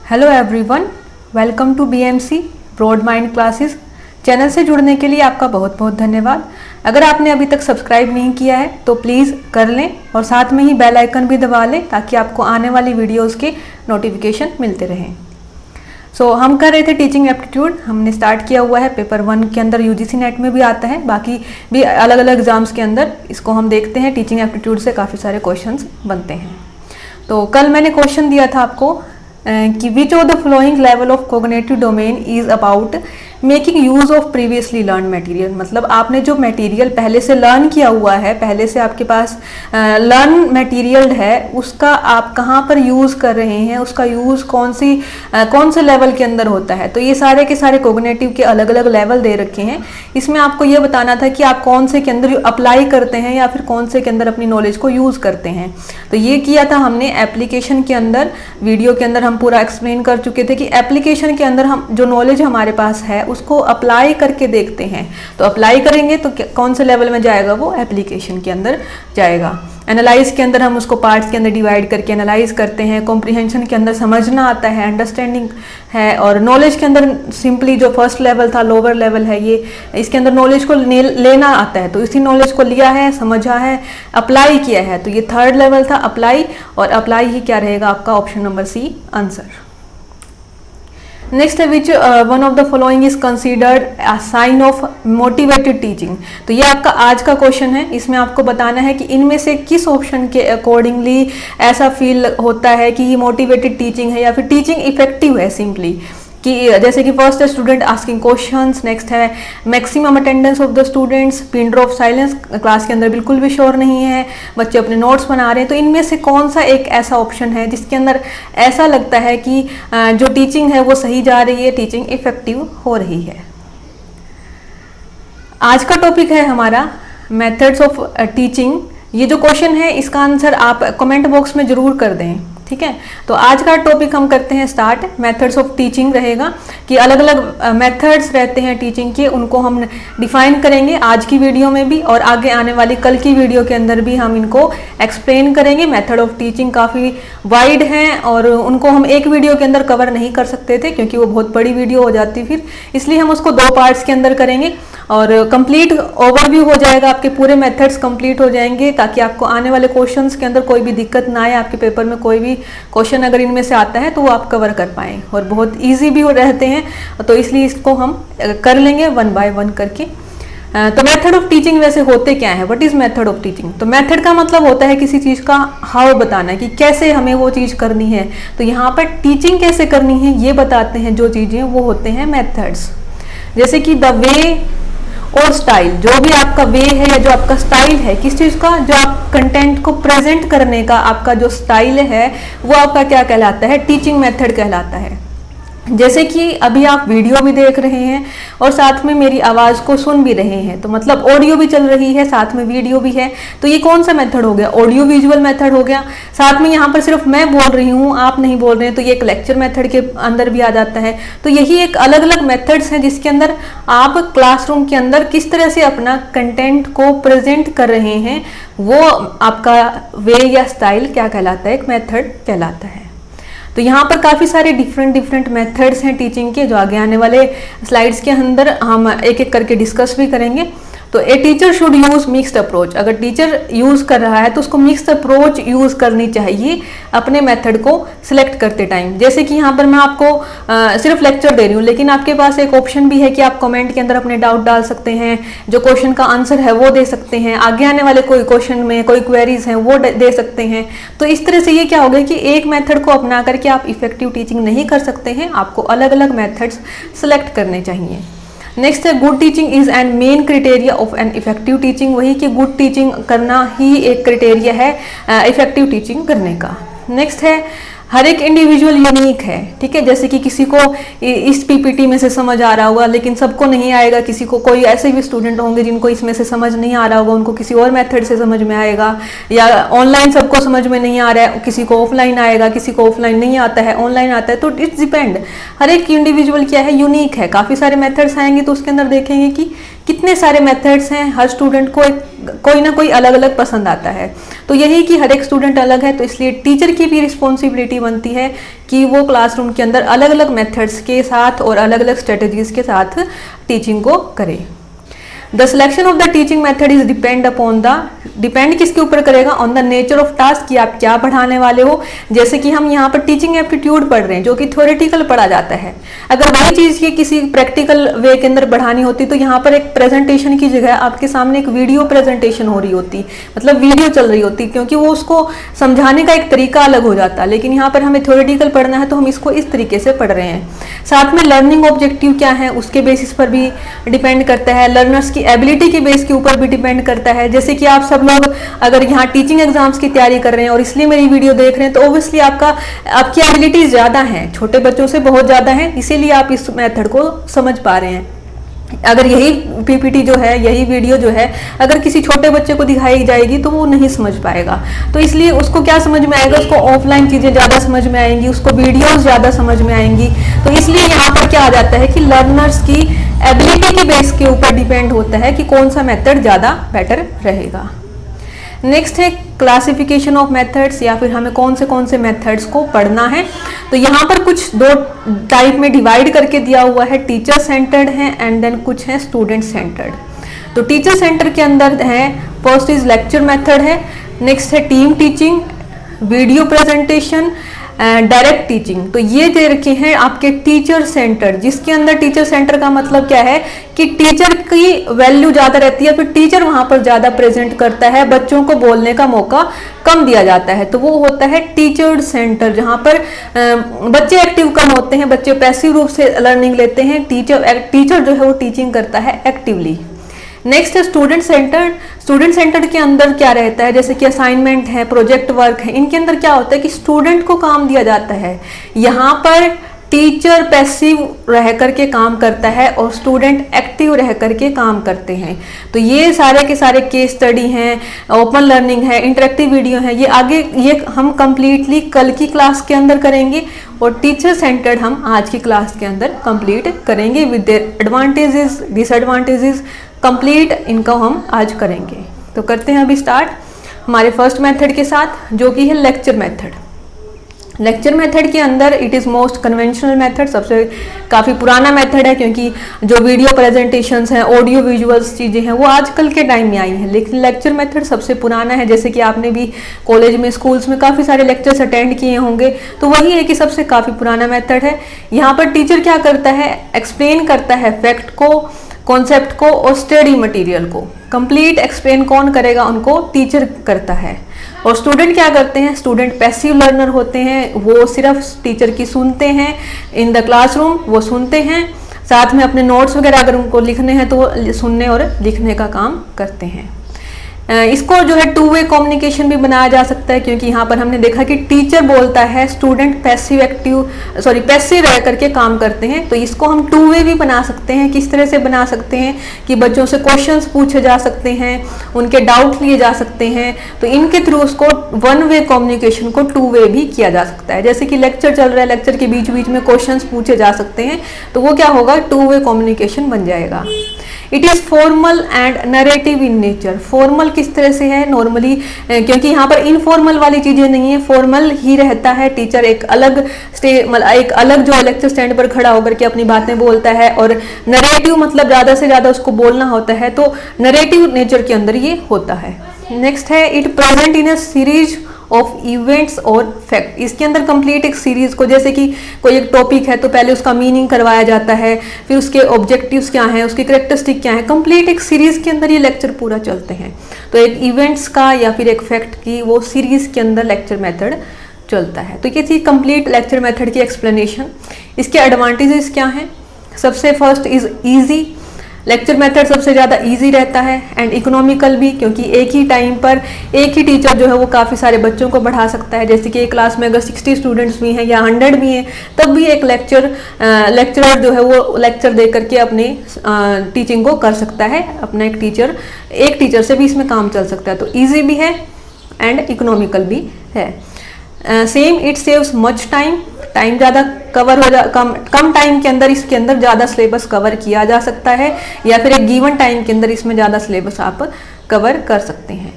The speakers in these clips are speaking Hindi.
Hello everyone, welcome to BMC broad mind classes. Channel से जुड़ने के लिए आपका बहुत बहुत धन्यवाद। अगर आपने अभी तक सब्सक्राइब नहीं किया है तो प्लीज़ कर लें और साथ में ही बेल आइकन भी दबा लें ताकि आपको आने वाली वीडियोस के नोटिफिकेशन मिलते रहें। हम कर रहे थे टीचिंग एप्टीट्यूड। हमने स्टार्ट किया हुआ है पेपर 1 के अंदर, यूजीसी नेट में भी आता है, बाकी भी अलग अलग एग्जाम्स के अंदर इसको हम देखते हैं। टीचिंग एप्टीट्यूड से काफ़ी सारे क्वेश्चंस बनते हैं। तो कल मैंने क्वेश्चन दिया था आपको कि which of the following level of cognitive domain is about making use of previously learn material. मतलब आपने जो मटेरियल पहले से लर्न किया हुआ है, पहले से आपके पास लर्न मटेरियल है, उसका आप कहाँ पर यूज़ कर रहे हैं, उसका यूज़ कौन से लेवल के अंदर होता है। तो ये सारे के सारे कोग्निटिव के अलग अलग लेवल दे रखे हैं। इसमें आपको ये बताना था कि आप कौन से के अंदर अप्लाई करते हैं या फिर कौन से के अंदर अपनी नॉलेज को यूज़ करते हैं। तो ये किया था हमने एप्लीकेशन के अंदर। वीडियो के अंदर हम पूरा एक्सप्लेन कर चुके थे कि एप्लीकेशन के अंदर हम जो नॉलेज हमारे पास है उसको अप्लाई करके देखते हैं। तो अप्लाई करेंगे तो कौन से लेवल में जाएगा, वो एप्लीकेशन के अंदर जाएगा। एनालाइज के अंदर हम उसको पार्ट्स के अंदर डिवाइड करके एनालाइज करते हैं। कॉम्प्रिहेंशन के अंदर समझना आता है, अंडरस्टैंडिंग है। और नॉलेज के अंदर सिंपली जो फर्स्ट लेवल था, लोअर लेवल है, ये इसके अंदर नॉलेज को लेना आता है। तो इसी नॉलेज को लिया है, समझा है, अप्लाई किया है। तो ये थर्ड लेवल था, अप्लाई। और अप्लाई ही क्या रहेगा आपका, option number C answer. Next है which one of the following is considered a sign of motivated teaching. तो ये आपका आज का क्वेश्चन है। इसमें आपको बताना है कि इनमें से किस ऑप्शन के अकॉर्डिंगली ऐसा फील होता है कि ये मोटिवेटेड टीचिंग है या फिर टीचिंग इफेक्टिव है। सिंपली कि जैसे कि फर्स्ट है स्टूडेंट आस्किंग क्वेश्चंस, नेक्स्ट है maximum attendance of the students, pin drop silence, class के अंदर बिल्कुल भी शोर नहीं है, बच्चे अपने नोट्स बना रहे हैं। तो इनमें से कौन सा एक ऐसा ऑप्शन है जिसके अंदर ऐसा लगता है कि जो टीचिंग है वो सही जा रही है, टीचिंग इफेक्टिव हो रही है। आज का टॉपिक है हमारा मेथड्स ऑफ टीचिंग। ये जो क्वेश्चन है इसका आंसर आप कमेंट बॉक्स में जरूर कर दें, ठीक है। तो आज का टॉपिक हम करते हैं स्टार्ट। मेथड्स ऑफ टीचिंग रहेगा कि अलग अलग मेथड्स रहते हैं टीचिंग के, उनको हम डिफाइन करेंगे आज की वीडियो में भी, और आगे आने वाली कल की वीडियो के अंदर भी हम इनको एक्सप्लेन करेंगे। मेथड ऑफ टीचिंग काफ़ी वाइड हैं और उनको हम एक वीडियो के अंदर कवर नहीं कर सकते थे क्योंकि वो बहुत बड़ी वीडियो हो जाती फिर, इसलिए हम उसको 2 पार्ट्स के अंदर करेंगे और कंप्लीट ओवरव्यू हो जाएगा, आपके पूरे मेथड्स कंप्लीट हो जाएंगे ताकि आपको आने वाले क्वेश्चंस के अंदर कोई भी दिक्कत ना आए। आपके पेपर में कोई भी क्वेश्चन अगर इनमें से आता है तो वो आप कवर कर पाएँ और बहुत इजी भी रहते हैं। तो इसलिए इसको हम कर लेंगे 1 बाय 1 करके। तो मेथड ऑफ टीचिंग वैसे होते क्या है, what is method of teaching. तो मेथड का मतलब होता है किसी चीज़ का हाउ बताना है कि कैसे हमें वो चीज़ करनी है। तो यहाँ पर टीचिंग कैसे करनी है ये बताते हैं जो चीज़ें, वो होते हैं मेथड्स। जैसे कि द वे और स्टाइल, जो भी आपका वे है या जो आपका स्टाइल है किस चीज़ का, जो आप कंटेंट को प्रेजेंट करने का आपका जो स्टाइल है वो आपका क्या कहलाता है, टीचिंग मेथड कहलाता है। जैसे कि अभी आप वीडियो भी देख रहे हैं और साथ में मेरी आवाज़ को सुन भी रहे हैं, तो मतलब ऑडियो भी चल रही है, साथ में वीडियो भी है। तो ये कौन सा मेथड हो गया, ऑडियो विजुअल मेथड हो गया। साथ में यहाँ पर सिर्फ मैं बोल रही हूँ, आप नहीं बोल रहे हैं, तो ये एक लेक्चर मेथड के अंदर भी आ जाता है। तो यही एक अलग अलग मेथड्स हैं जिसके अंदर आप क्लासरूम के अंदर किस तरह से अपना कंटेंट को प्रेजेंट कर रहे हैं, वो आपका वे या स्टाइल क्या कहलाता है, एक मेथड कहलाता है। तो यहाँ पर काफ़ी सारे डिफरेंट मेथड्स हैं टीचिंग के, जो आगे आने वाले स्लाइड्स के अंदर हम एक एक करके डिस्कस भी करेंगे। तो a teacher should use mixed approach. अगर टीचर यूज कर रहा है तो उसको मिक्स्ड अप्रोच यूज करनी चाहिए अपने मेथड को सिलेक्ट करते टाइम। जैसे कि यहाँ पर मैं आपको सिर्फ लेक्चर दे रही हूँ, लेकिन आपके पास एक ऑप्शन भी है कि आप कमेंट के अंदर अपने डाउट डाल सकते हैं, जो क्वेश्चन का आंसर है वो दे सकते हैं, आगे आने वाले कोई क्वेश्चन में कोई क्वेरीज हैं वो दे सकते हैं। तो इस तरह से ये क्या हो गया कि एक मेथड को अपना करके आप इफेक्टिव टीचिंग नहीं कर सकते हैं, आपको अलग अलग मेथड्स सेलेक्ट करने चाहिए। नेक्स्ट है good teaching is and main criteria of an effective teaching. वही कि गुड टीचिंग करना ही एक क्राइटेरिया है इफेक्टिव टीचिंग करने का। नेक्स्ट है हर एक इंडिविजुअल यूनिक है, ठीक है। जैसे कि किसी को इस पीपीटी में से समझ आ रहा होगा लेकिन सबको नहीं आएगा, किसी को कोई ऐसे भी स्टूडेंट होंगे जिनको इसमें से समझ नहीं आ रहा होगा, उनको किसी और मेथड से समझ में आएगा, या ऑनलाइन सबको समझ में नहीं आ रहा है, किसी को ऑफलाइन आएगा, किसी को ऑफलाइन नहीं आता है, ऑनलाइन आता है। तो इट्स डिपेंड, हर एक इंडिविजुअल क्या है, यूनिक है। काफ़ी सारे मेथड्स आएंगे तो उसके अंदर देखेंगे कि कितने सारे मेथड्स हैं, हर स्टूडेंट को कोई ना कोई अलग अलग पसंद आता है। तो यही कि हर एक स्टूडेंट अलग है, तो इसलिए टीचर की भी रिस्पॉन्सिबिलिटी बनती है कि वो क्लासरूम के अंदर अलग अलग मेथड्स के साथ और अलग अलग स्ट्रेटजीज के साथ टीचिंग को करे। The selection of the teaching method is depend किसके ऊपर करेगा, on the nature of task, कि आप क्या पढ़ाने वाले हो। जैसे कि हम यहाँ पर टीचिंग एप्टीट्यूड पढ़ रहे हैं जो कि थ्योरेटिकल पढ़ा जाता है, अगर वही चीज़ ये किसी प्रैक्टिकल वे के अंदर बढ़ानी होती तो यहाँ पर एक प्रेजेंटेशन की जगह आपके सामने एक वीडियो प्रेजेंटेशन हो रही होती, मतलब वीडियो चल रही होती, क्योंकि वो उसको समझाने का एक तरीका अलग हो जाता है। लेकिन यहाँ पर हमें थ्योरेटिकल पढ़ना है तो हम इसको इस तरीके से पढ़ रहे हैं। साथ में लर्निंग ऑब्जेक्टिव क्या है उसके बेसिस पर भी डिपेंड करता है, लर्नर्स की एबिलिटी के बेस के ऊपर भी डिपेंड करता है। जैसे कि आप सब लोग अगर यहाँ टीचिंग एग्जाम्स की तैयारी कर रहे हैं और इसलिए मेरी वीडियो देख रहे हैं तो ऑब्वियसली आपकी एबिलिटीज ज़्यादा हैं, छोटे बच्चों से बहुत ज़्यादा हैं, इसीलिए आप इस मेथड को समझ पा रहे हैं। अगर यही पीपीटी जो है, यही वीडियो जो है, अगर किसी छोटे बच्चे को दिखाई जाएगी तो वो नहीं समझ पाएगा। तो इसलिए उसको क्या समझ में आएगा, उसको ऑफलाइन चीज़ें ज़्यादा समझ में आएंगी, उसको वीडियोस ज़्यादा समझ में आएंगी। तो इसलिए यहाँ पर क्या आ जाता है कि लर्नर्स की एबिलिटी के बेस के ऊपर डिपेंड होता है कि कौन सा मेथड ज़्यादा बेटर रहेगा। नेक्स्ट है क्लासिफिकेशन ऑफ मेथड्स, या फिर हमें कौन से मेथड्स को पढ़ना है। तो यहाँ पर कुछ दो टाइप में डिवाइड करके दिया हुआ है, टीचर सेंटर्ड है एंड देन कुछ है स्टूडेंट सेंटर्ड। तो टीचर सेंटर के अंदर है, फर्स्ट इज लेक्चर मेथड है, नेक्स्ट है team teaching, video presentation, direct teaching. तो ये दे रखे हैं आपके टीचर सेंटर, जिसके अंदर टीचर सेंटर का मतलब क्या है कि टीचर की वैल्यू ज़्यादा रहती है, फिर टीचर वहाँ पर ज़्यादा प्रेजेंट करता है, बच्चों को बोलने का मौका कम दिया जाता है। तो वो होता है टीचर सेंटर, जहाँ पर बच्चे एक्टिव कम होते हैं, बच्चे पैसिव रूप से लर्निंग लेते हैं, टीचर जो है वो टीचिंग करता है एक्टिवली। नेक्स्ट है स्टूडेंट सेंटर। स्टूडेंट सेंटर के अंदर क्या रहता है, जैसे कि असाइनमेंट है, प्रोजेक्ट वर्क है, इनके अंदर क्या होता है कि स्टूडेंट को काम दिया जाता है। यहाँ पर टीचर पैसिव रह करके काम करता है और स्टूडेंट एक्टिव रह करके काम करते हैं। तो ये सारे के सारे केस स्टडी हैं, ओपन लर्निंग है, इंटरेक्टिव वीडियो है, ये हम कंप्लीटली कल की क्लास के अंदर करेंगे और टीचर सेंटर्ड हम आज की क्लास के अंदर कंप्लीट करेंगे with their advantages disadvantages, complete इनको हम आज करेंगे। तो करते हैं अभी स्टार्ट हमारे फर्स्ट मेथड के साथ, जो कि है लेक्चर मेथड। लेक्चर मेथड के अंदर it is most conventional method, सबसे काफ़ी पुराना मेथड है, क्योंकि जो वीडियो प्रेजेंटेशंस हैं, ऑडियो विजुअल्स चीज़ें हैं वो आजकल के टाइम में आई हैं, लेकिन लेक्चर मेथड सबसे पुराना है। जैसे कि आपने भी कॉलेज में, स्कूल्स में काफ़ी सारे लेक्चर्स अटेंड किए होंगे, तो वही है कि सबसे काफ़ी पुराना मेथड है। यहाँ पर टीचर क्या करता है, एक्सप्लेन करता है फैक्ट को, कॉन्सेप्ट को और स्टडी मटेरियल को। कंप्लीट एक्सप्लेन कौन करेगा, उनको टीचर करता है। और स्टूडेंट क्या करते हैं, स्टूडेंट पैसिव लर्नर होते हैं, वो सिर्फ टीचर की सुनते हैं इन द क्लासरूम, वो सुनते हैं, साथ में अपने नोट्स वगैरह अगर उनको लिखने हैं तो सुनने और लिखने का काम करते हैं। इसको जो है टू वे कम्युनिकेशन भी बनाया जा सकता है, क्योंकि यहाँ पर हमने देखा कि टीचर बोलता है, स्टूडेंट पैसिव रह करके काम करते हैं। तो इसको हम टू वे भी बना सकते हैं। किस तरह से बना सकते हैं कि बच्चों से क्वेश्चंस पूछे जा सकते हैं, उनके डाउट लिए जा सकते हैं, तो इनके थ्रू उसको वन वे कम्युनिकेशन को टू वे भी किया जा सकता है। जैसे कि लेक्चर चल रहा है, लेक्चर के बीच बीच में क्वेश्चंस पूछे जा सकते हैं, तो वो क्या होगा, टू वे कम्युनिकेशन बन जाएगा। It is formal and narrative in nature. Formal किस तरह से है, नॉर्मली, क्योंकि यहाँ पर इनफॉर्मल वाली चीज़ें नहीं है, फॉर्मल ही रहता है। टीचर एक अलग जो लेक्चर स्टैंड पर खड़ा होकर के अपनी बातें बोलता है, और नरेटिव मतलब ज़्यादा से ज़्यादा उसको बोलना होता है, तो नरेटिव नेचर के अंदर ये होता है। नेक्स्ट है it present in a series of events और फैक्ट। इसके अंदर कंप्लीट एक सीरीज को, जैसे कि कोई एक टॉपिक है तो पहले उसका मीनिंग करवाया जाता है, फिर उसके ऑब्जेक्टिव्स क्या हैं, उसकी कैरेक्टरिस्टिक क्या है, कंप्लीट एक सीरीज के अंदर ये लेक्चर पूरा चलते हैं। तो एक इवेंट्स का या फिर एक फैक्ट की वो सीरीज के अंदर लेक्चर मेथड चलता है। तो ये थी कंप्लीट लेक्चर मेथड की एक्सप्लेनेशन। इसके एडवांटेजेस क्या हैं, सबसे first is easy. Lecture method सबसे ज़्यादा इजी रहता है एंड इकोनॉमिकल भी, क्योंकि एक ही टाइम पर एक ही टीचर जो है वो काफ़ी सारे बच्चों को पढ़ा सकता है। जैसे कि एक क्लास में अगर 60 स्टूडेंट्स भी हैं या 100 भी हैं, तब भी एक लेक्चरर जो है वो लेक्चर दे करके अपनी टीचिंग को कर सकता है। अपना एक टीचर से भी इसमें काम चल सकता है। तो ईजी भी है एंड इकोनॉमिकल भी है। Same it saves much time. Time ज़्यादा कवर हो कम टाइम के अंदर इसके अंदर ज़्यादा सिलेबस कवर किया जा सकता है, या फिर एक गिवन टाइम के अंदर इसमें ज़्यादा सिलेबस आप कवर कर सकते हैं।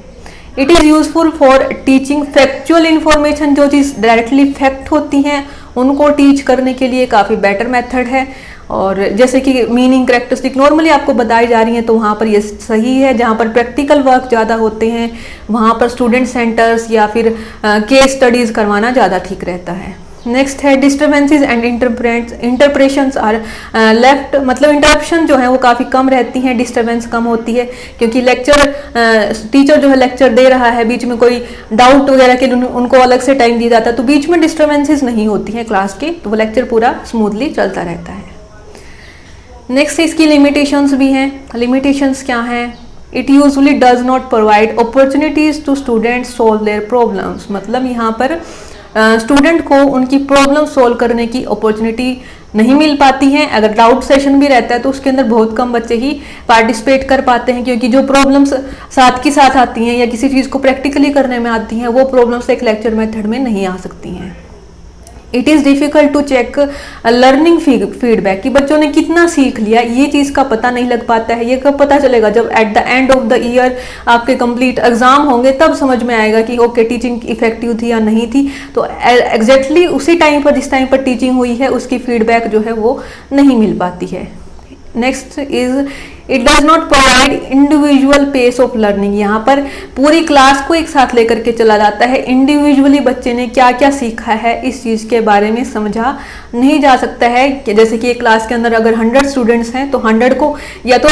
It is useful for teaching factual information, जो चीज़ डायरेक्टली फैक्ट होती हैं उनको टीच करने के लिए काफ़ी बेटर मेथड है। और जैसे कि मीनिंग कैरेक्टरिस्टिक नॉर्मली आपको बताई जा रही हैं तो वहाँ पर ये सही है। जहाँ पर प्रैक्टिकल वर्क ज़्यादा होते हैं वहाँ पर स्टूडेंट सेंटर्स या फिर केस स्टडीज़ करवाना ज़्यादा ठीक रहता है। नेक्स्ट है डिस्टर्बेंसेस एंड इंटरप्रेशंस आर लेफ्ट, मतलब इंटरप्शन जो है वो काफ़ी कम रहती हैं, डिस्टर्बेंस कम होती है, क्योंकि टीचर जो है लेक्चर दे रहा है, बीच में कोई डाउट वगैरह के उनको अलग से टाइम दिया जाता है, तो बीच में डिस्टर्बेंसेस नहीं होती हैं क्लास के, तो वो लेक्चर पूरा स्मूथली चलता रहता है। नेक्स्ट इसकी लिमिटेशंस भी हैं। लिमिटेशंस क्या हैं? It usually does not provide opportunities to students solve their problems, मतलब यहाँ पर स्टूडेंट को उनकी प्रॉब्लम सॉल्व करने की अपॉर्चुनिटी नहीं मिल पाती हैं। अगर डाउट सेशन भी रहता है तो उसके अंदर बहुत कम बच्चे ही पार्टिसिपेट कर पाते हैं, क्योंकि जो प्रॉब्लम्स साथ की साथ आती हैं या किसी चीज़ को प्रैक्टिकली करने में आती हैं वो प्रॉब्लम्स एक लेक्चर मेथड में नहीं आ सकती हैं। It is difficult to check learning feedback, कि बच्चों ने कितना सीख लिया, ये चीज़ का पता नहीं लग पाता है। ये कब पता चलेगा? जब at the end of the year आपके कंप्लीट एग्जाम होंगे, तब समझ में आएगा कि ओके टीचिंग इफेक्टिव थी या नहीं थी। तो एग्जैक्टली उसी टाइम पर जिस टाइम पर टीचिंग हुई है उसकी फीडबैक जो है वो नहीं मिल पाती है। Next is it does not provide individual pace of learning, यहाँ पर पूरी क्लास को एक साथ लेकर के चला जाता है, इंडिविजुअली बच्चे ने क्या क्या सीखा है इस चीज़ के बारे में समझा नहीं जा सकता है। कि जैसे कि एक क्लास के अंदर अगर 100 स्टूडेंट्स हैं तो 100 को या तो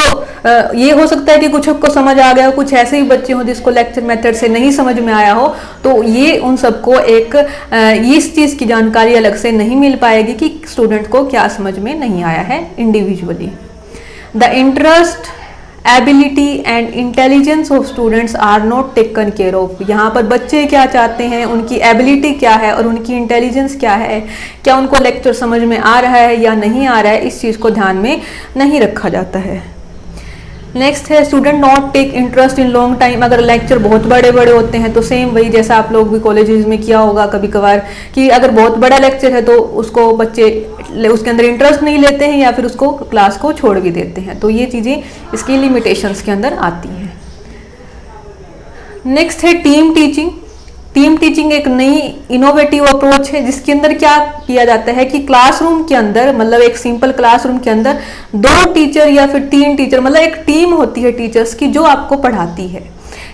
ये हो सकता है कि कुछ को समझ आ गया, कुछ ऐसे ही बच्चे हों जिसको लेक्चर मेथड से नहीं समझ में आया हो, तो ये उन सबको एक इस चीज़ की जानकारी अलग से नहीं मिल पाएगी कि स्टूडेंट को क्या समझ में नहीं आया है individually. The interest, ability and intelligence of students are not taken care of, यहाँ पर बच्चे क्या चाहते हैं, उनकी एबिलिटी क्या है और उनकी इंटेलिजेंस क्या है, क्या उनको लेक्चर समझ में आ रहा है या नहीं आ रहा है, इस चीज़ को ध्यान में नहीं रखा जाता है। नेक्स्ट है student not take interest in long time, अगर लेक्चर बहुत बड़े बड़े होते हैं तो सेम वही जैसा आप लोग भी कॉलेजेस में किया होगा कभी कभार, कि अगर बहुत बड़ा लेक्चर है तो उसको बच्चे उसके अंदर इंटरेस्ट नहीं लेते हैं या फिर उसको क्लास को छोड़ भी देते हैं, तो ये चीज़ें इसकी लिमिटेशंस के अंदर आती हैं। नेक्स्ट है टीम टीचिंग। टीम टीचिंग एक नई इनोवेटिव अप्रोच है जिसके अंदर क्या किया जाता है कि क्लासरूम के अंदर, मतलब एक सिंपल क्लासरूम के अंदर 2 टीचर या फिर 3 टीचर, मतलब एक टीम होती है टीचर्स की जो आपको पढ़ाती है।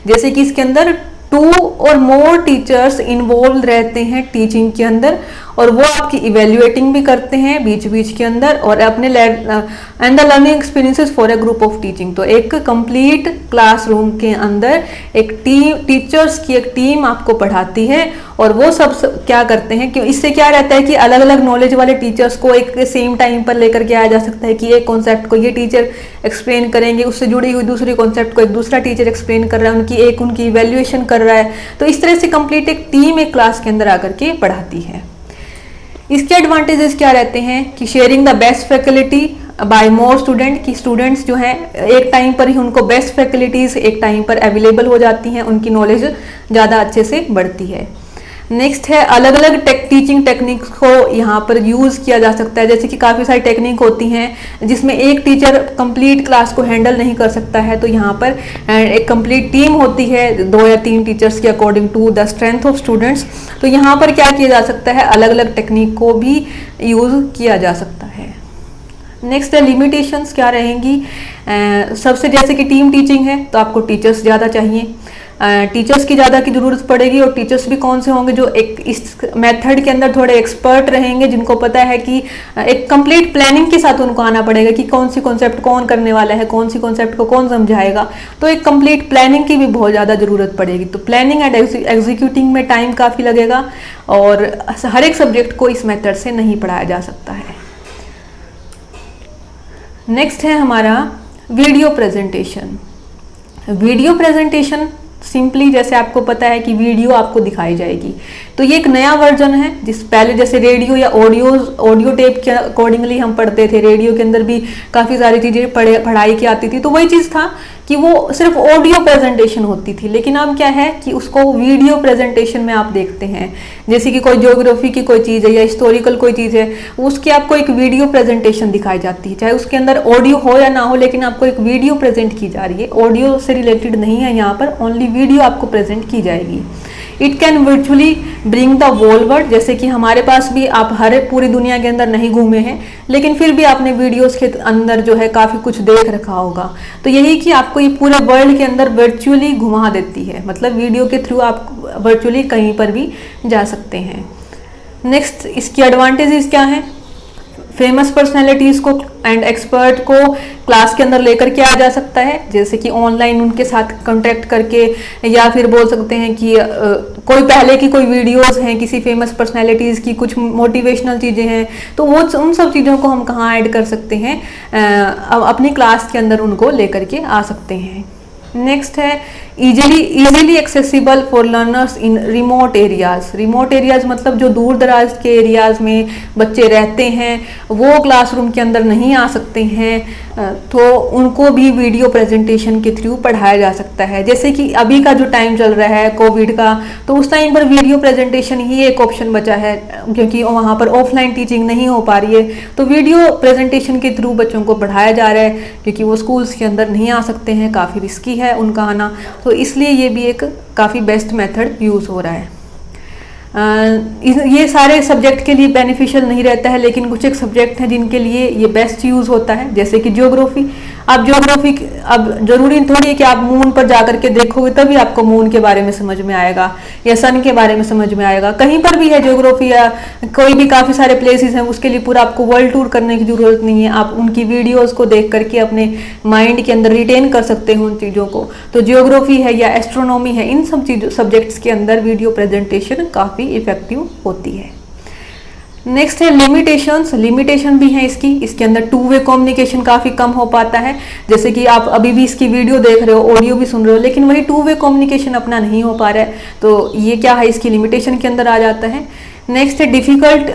जैसे कि इसके अंदर 2 और मोर टीचर्स इन्वॉल्व रहते हैं टीचिंग के अंदर, और वो आपकी इवेल्युएटिंग भी करते हैं बीच बीच के अंदर, और अपने and the learning experiences for a group of teaching. तो एक कंप्लीट क्लासरूम के अंदर एक टीम, टीचर्स की एक टीम आपको पढ़ाती है, और वो सब क्या करते हैं कि इससे क्या रहता है कि अलग अलग नॉलेज वाले टीचर्स को एक सेम टाइम पर लेकर के आया जा सकता है कि एक कॉन्सेप्ट को ये टीचर एक्सप्लेन करेंगे, उससे जुड़ी हुई दूसरी कॉन्सेप्ट को एक दूसरा टीचर एक्सप्लेन कर रहा है, उनकी इवेल्युएशन कर रहा है। तो इस तरह से कंप्लीट एक टीम एक क्लास के अंदर आकर के पढ़ाती है। इसके एडवांटेजेस क्या रहते हैं कि sharing the best faculty by more student, की स्टूडेंट्स जो हैं एक टाइम पर ही उनको बेस्ट फैकल्टीज एक टाइम पर अवेलेबल हो जाती हैं, उनकी नॉलेज ज़्यादा अच्छे से बढ़ती है। नेक्स्ट है अलग अलग टीचिंग टेक्निक्स को यहाँ पर यूज़ किया जा सकता है। जैसे कि काफ़ी सारी टेक्निक होती हैं जिसमें एक टीचर कंप्लीट क्लास को हैंडल नहीं कर सकता है, तो यहाँ पर एक कंप्लीट टीम होती है 2 या 3 टीचर्स की according to the strength of students. तो यहाँ पर क्या किया जा सकता है, अलग अलग टेक्निक को भी यूज़ किया जा सकता है। नेक्स्ट है लिमिटेशंस क्या रहेंगी। सबसे जैसे कि टीम टीचिंग है तो आपको टीचर्स ज़्यादा चाहिए, टीचर्स की ज़्यादा की ज़रूरत पड़ेगी, और टीचर्स भी कौन से होंगे जो एक इस मेथड के अंदर थोड़े एक्सपर्ट रहेंगे, जिनको पता है कि एक कंप्लीट प्लानिंग के साथ उनको आना पड़ेगा कि कौन सी कॉन्सेप्ट कौन करने वाला है, कौन सी कॉन्सेप्ट को कौन समझाएगा। तो एक कंप्लीट प्लानिंग की भी बहुत ज़्यादा ज़रूरत पड़ेगी। तो प्लानिंग एंड एग्जीक्यूटिंग में टाइम काफ़ी लगेगा, और हर एक सब्जेक्ट को इस मेथड से नहीं पढ़ाया जा सकता है। नेक्स्ट है हमारा video presentation. Video presentation simply जैसे आपको पता है कि वीडियो आपको दिखाई जाएगी, तो ये एक नया वर्जन है। जिस पहले जैसे रेडियो या ऑडियो टेप के अकॉर्डिंगली हम पढ़ते थे, रेडियो के अंदर भी काफ़ी सारी चीज़ें पढ़ाई की आती थी, तो वही चीज़ था कि वो सिर्फ ऑडियो प्रेजेंटेशन होती थी, लेकिन अब क्या है कि उसको वीडियो प्रेजेंटेशन में आप देखते हैं। जैसे कि कोई ज्योग्राफी की कोई चीज़ है या हिस्टोरिकल कोई चीज़ है, उसकी आपको एक वीडियो प्रेजेंटेशन दिखाई जाती है, चाहे उसके अंदर ऑडियो हो या ना हो, लेकिन आपको एक वीडियो प्रेजेंट की जा रही है। ऑडियो से रिलेटेड नहीं है यहाँ पर, ओनली वीडियो आपको प्रेजेंट की जाएगी। It can virtually bring the whole world, जैसे कि हमारे पास भी आप हर पूरी दुनिया के अंदर नहीं घूमे हैं, लेकिन फिर भी आपने वीडियोस के अंदर जो है काफ़ी कुछ देख रखा होगा। तो यही कि आपको ये पूरे वर्ल्ड के अंदर वर्चुअली घुमा देती है, मतलब वीडियो के थ्रू आप वर्चुअली कहीं पर भी जा सकते हैं। नेक्स्ट, इसकी एडवांटेजेस क्या हैं? फेमस पर्सनैलिटीज़ को एंड एक्सपर्ट को क्लास के अंदर लेकर के आ जा सकता है, जैसे कि ऑनलाइन उनके साथ कांटेक्ट करके, या फिर बोल सकते हैं कि कोई पहले की कोई वीडियोस हैं किसी फेमस पर्सनैलिटीज़ की, कुछ मोटिवेशनल चीज़ें हैं, तो वो उन सब चीज़ों को हम कहाँ ऐड कर सकते हैं, अपनी क्लास के अंदर उनको लेकर के आ सकते हैं। नेक्स्ट है easily accessible for learners in remote areas. Remote areas मतलब जो दूर दराज के एरियाज में बच्चे रहते हैं, वो क्लासरूम के अंदर नहीं आ सकते हैं, तो उनको भी वीडियो प्रेजेंटेशन के थ्रू पढ़ाया जा सकता है। जैसे कि अभी का जो टाइम चल रहा है कोविड का, तो उस टाइम पर वीडियो प्रेजेंटेशन ही एक ऑप्शन बचा है, क्योंकि वहाँ पर ऑफलाइन टीचिंग नहीं हो पा रही है, तो वीडियो प्रेजेंटेशन के थ्रू बच्चों को पढ़ाया जा रहा है, क्योंकि वो स्कूल्स के अंदर नहीं आ सकते हैं, काफ़ी रिस्की है उनका आना, तो इसलिए ये भी एक काफ़ी बेस्ट मेथड यूज़ हो रहा है। ये सारे सब्जेक्ट के लिए बेनिफिशियल नहीं रहता है, लेकिन कुछ एक सब्जेक्ट हैं जिनके लिए ये बेस्ट यूज़ होता है, जैसे कि ज्योग्राफी। अब ज्योग्राफी, अब जरूरी थोड़ी है कि आप मून पर जाकर के देखोगे तभी आपको मून के बारे में समझ में आएगा या सन के बारे में समझ में आएगा। कहीं पर भी है ज्योग्राफी, या कोई भी काफ़ी सारे प्लेसेस हैं, उसके लिए पूरा आपको वर्ल्ड टूर करने की जरूरत नहीं है, आप उनकी वीडियोस को देख करके अपने माइंड के अंदर रिटेन कर सकते हो उन चीज़ों को। तो ज्योग्राफी है या एस्ट्रोनॉमी है, इन सब सब्जेक्ट्स के अंदर वीडियो प्रेजेंटेशन काफ़ी इफेक्टिव होती है। नेक्स्ट है लिमिटेशंस। लिमिटेशन भी है इसके अंदर टू वे कम्युनिकेशन काफ़ी कम हो पाता है, जैसे कि आप अभी भी इसकी वीडियो देख रहे हो, ऑडियो भी सुन रहे हो, लेकिन वही टू वे कम्युनिकेशन अपना नहीं हो पा रहा है, तो ये क्या है, इसकी लिमिटेशन के अंदर आ जाता है। नेक्स्ट है difficult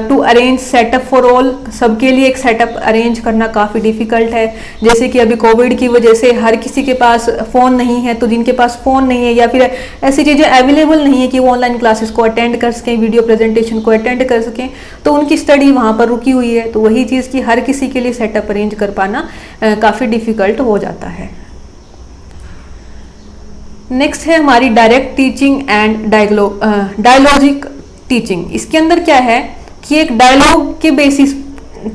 to arrange setup for all. सबके लिए एक सेटअप अरेंज करना काफ़ी डिफ़िकल्ट है, जैसे कि अभी कोविड की वजह से हर किसी के पास फ़ोन नहीं है, तो जिनके पास फ़ोन नहीं है या फिर ऐसी चीज़ें अवेलेबल नहीं है कि वो ऑनलाइन क्लासेस को अटेंड कर सकें, वीडियो प्रेजेंटेशन को अटेंड कर सकें, तो उनकी स्टडी वहाँ पर रुकी हुई है। तो वही चीज़ कि हर किसी के लिए सेटअप अरेंज कर पाना काफ़ी डिफ़िकल्ट हो जाता है। नेक्स्ट है हमारी direct teaching and dialogic teaching. इसके अंदर क्या है कि एक डायलॉग के बेसिस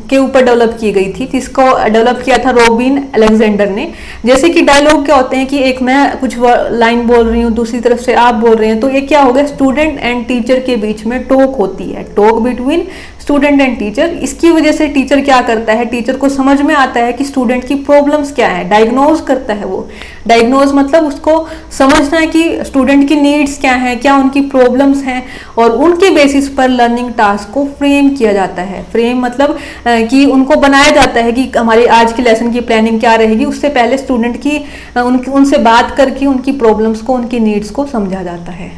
के ऊपर डेवलप की गई थी, जिसको डेवलप किया था रॉबिन अलेक्जेंडर ने। जैसे कि डायलॉग क्या होते हैं कि एक मैं कुछ लाइन बोल रही हूँ, दूसरी तरफ से आप बोल रहे हैं, तो ये क्या हो गया, स्टूडेंट एंड टीचर के बीच में टॉक होती है, talk between student and teacher. इसकी वजह से टीचर क्या करता है, टीचर को समझ में आता है कि स्टूडेंट की प्रॉब्लम्स क्या है, डायग्नोज करता है वो। डायग्नोज मतलब उसको समझना है कि स्टूडेंट की नीड्स क्या हैं, क्या उनकी प्रॉब्लम्स हैं, और उनके बेसिस पर लर्निंग टास्क को फ्रेम किया जाता है। फ्रेम मतलब कि उनको बनाया जाता है कि हमारी आज की लेसन की प्लानिंग क्या रहेगी, उससे पहले स्टूडेंट की उनसे बात करके उनकी प्रॉब्लम्स को, उनकी नीड्स को समझा जाता है।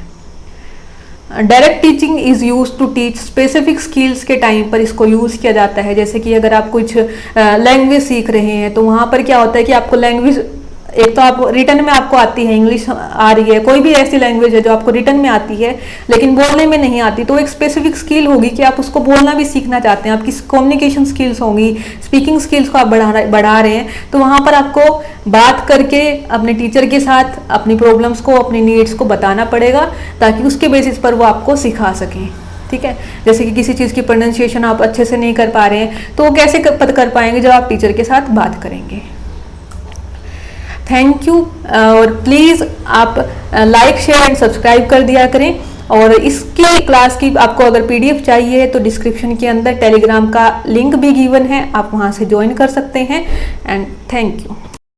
Direct teaching is use to teach specific skills के टाइम पर इसको यूज़ किया जाता है। जैसे कि अगर आप कुछ लैंग्वेज सीख रहे हैं, तो वहाँ पर क्या होता है कि आपको लैंग्वेज, एक तो आप रिटर्न में आपको आती है, इंग्लिश आ रही है, कोई भी ऐसी लैंग्वेज है जो आपको रिटर्न में आती है लेकिन बोलने में नहीं आती, तो एक स्पेसिफिक स्किल होगी कि आप उसको बोलना भी सीखना चाहते हैं, आपकी कम्युनिकेशन स्किल्स होंगी, स्पीकिंग स्किल्स को आप बढ़ा रहे हैं, तो वहाँ पर आपको बात करके अपने टीचर के साथ अपनी प्रॉब्लम्स को, अपनी नीड्स को बताना पड़ेगा, ताकि उसके बेसिस पर वो आपको सिखा सकें। ठीक है, जैसे कि किसी चीज़ की प्रोनाउंसिएशन आप अच्छे से नहीं कर पा रहे हैं, तो वो कैसे कर पाएंगे, जब आप टीचर के साथ बात करेंगे। थैंक यू, और प्लीज़ आप लाइक शेयर एंड सब्सक्राइब कर दिया करें। और इसके क्लास की आपको अगर पीडीएफ चाहिए तो डिस्क्रिप्शन के अंदर टेलीग्राम का लिंक भी गिवन है, आप वहाँ से ज्वाइन कर सकते हैं। And thank you.